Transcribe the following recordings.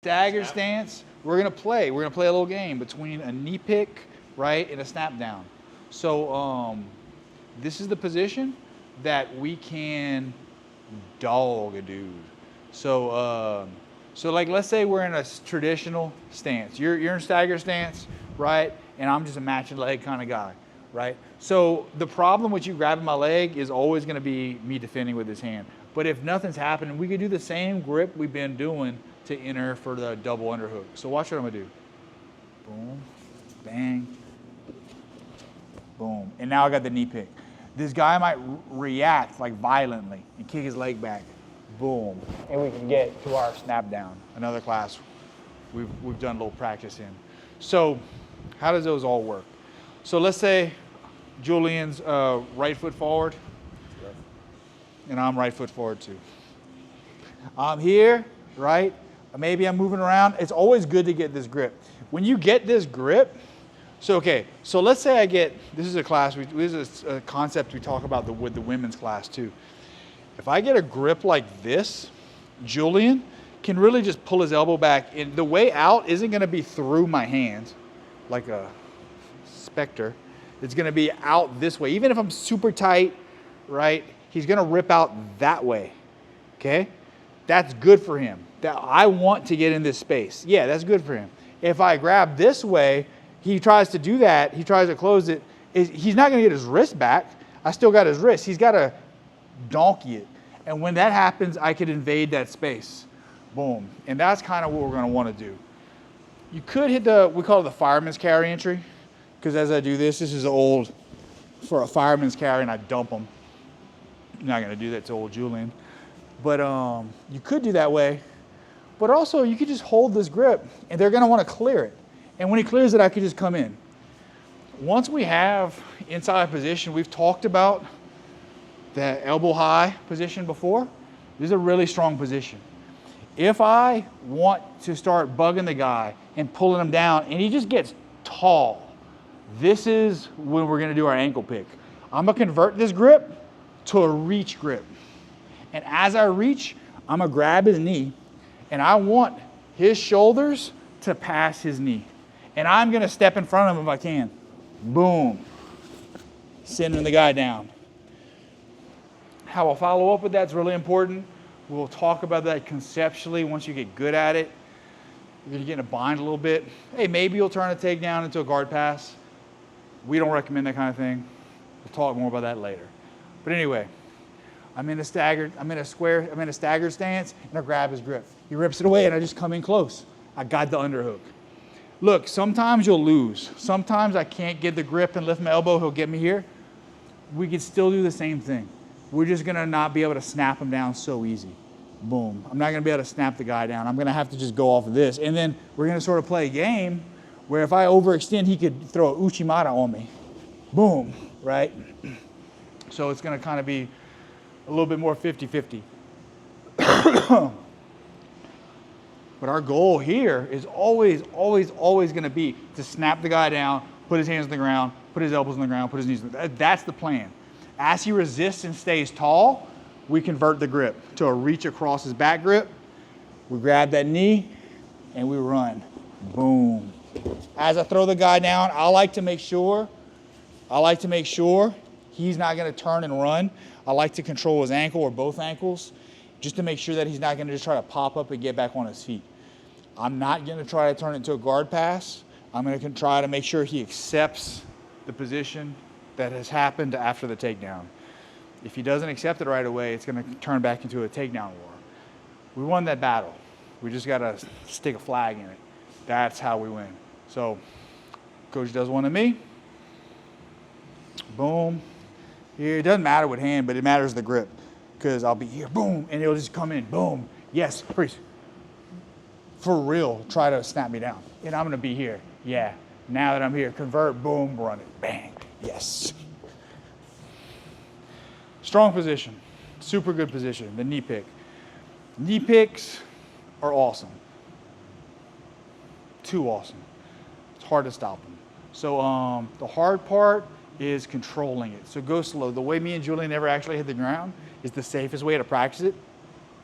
Stagger stance, we're gonna play a little game between a knee pick, right, and a snap down. So this is the position that we can dog a dude. So like let's say we're in a traditional stance. You're in stagger stance, right? And I'm just a matching leg kind of guy, right? So the problem with you grabbing my leg is always gonna be me defending with his hand. But if nothing's happening, we could do the same grip we've been doing to enter for the double underhook. So watch what I'm gonna do. Boom, bang, boom. And now I got the knee pick. This guy might react like violently and kick his leg back. Boom. And we can get to our snap down. Another class we've done a little practice in. So how does those all work? So let's say Julian's right foot forward, and I'm right foot forward too. I'm here, right? Maybe I'm moving around. It's always good to get this grip. When you get this grip, so let's say I get, this is a class, this is a concept we talk about with the women's class too. If I get a grip like this, Julian can really just pull his elbow back, and the way out isn't gonna be through my hands like a specter. It's gonna be out this way. Even if I'm super tight, right? He's gonna rip out that way, okay? That's good for him. That I want to get in this space. Yeah, that's good for him. If I grab this way, he tries to do that, he tries to close it, he's not gonna get his wrist back. I still got his wrist. He's gotta donkey it. And when that happens, I could invade that space. Boom. And that's kind of what we're gonna wanna do. You could hit we call it the fireman's carry entry, because as I do this is old for a fireman's carry and I dump him. I'm not gonna do that to old Julian. But you could do that way. But also you could just hold this grip and they're gonna wanna clear it. And when he clears it, I could just come in. Once we have inside position, we've talked about the elbow high position before. This is a really strong position. If I want to start bugging the guy and pulling him down and he just gets tall, this is when we're gonna do our ankle pick. I'm gonna convert this grip to a reach grip. And as I reach, I'm gonna grab his knee and I want his shoulders to pass his knee. And I'm gonna step in front of him if I can. Boom. Sending the guy down. How I'll follow up with that's really important. We'll talk about that conceptually once you get good at it. You're gonna get in a bind a little bit. Hey, maybe you'll turn a takedown into a guard pass. We don't recommend that kind of thing. We'll talk more about that later. But anyway, I'm in a staggered stance, and I grab his grip. He rips it away, and I just come in close. I got the underhook. Look, sometimes you'll lose. Sometimes I can't get the grip and lift my elbow, he'll get me here. We could still do the same thing. We're just gonna not be able to snap him down so easy. Boom. I'm not gonna be able to snap the guy down. I'm gonna have to just go off of this. And then we're gonna sort of play a game where if I overextend, he could throw a uchimata on me. Boom, right? So it's gonna kind of be a little bit more 50-50. But our goal here is always gonna be to snap the guy down, put his hands on the ground, put his elbows on the ground, put his knees on the ground. That's the plan. As he resists and stays tall, we convert the grip to a reach across his back grip. We grab that knee and we run. Boom. As I throw the guy down, I like to make sure he's not gonna turn and run. I like to control his ankle or both ankles just to make sure that he's not gonna just try to pop up and get back on his feet. I'm not gonna try to turn it into a guard pass. I'm gonna try to make sure he accepts the position that has happened after the takedown. If he doesn't accept it right away, it's gonna turn back into a takedown war. We won that battle. We just gotta stick a flag in it. That's how we win. So, coach does one to me. Boom. Here, it doesn't matter what hand, but it matters the grip. Because I'll be here, boom, and it'll just come in, boom. Yes, freeze. For real, try to snap me down. And I'm gonna be here, yeah. Now that I'm here, convert, boom, run it, bang, yes. Strong position, super good position, the knee pick. Knee picks are awesome. Too awesome. It's hard to stop them. So the hard part is controlling it. So go slow. The way me and Julian never actually hit the ground is the safest way to practice it.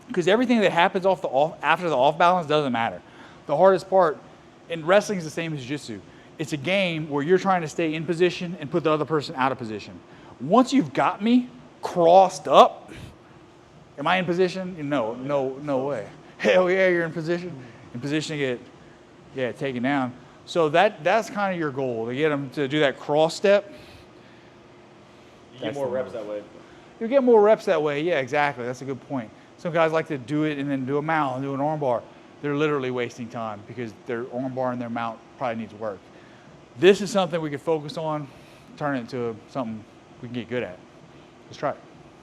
Because everything that happens after the off balance doesn't matter. The hardest part, and wrestling is the same as jiu-jitsu. It's a game where you're trying to stay in position and put the other person out of position. Once you've got me crossed up, am I in position? No way. Hell yeah, you're in position. In position to get, taken down. So that's kind of your goal, to get them to do that cross step. You get more reps that way. You get more reps that way, yeah, exactly. That's a good point. Some guys like to do it and then do a mount and do an arm bar. They're literally wasting time because their arm bar and their mount probably needs work. This is something we can focus on, turn it into something we can get good at. Let's try it.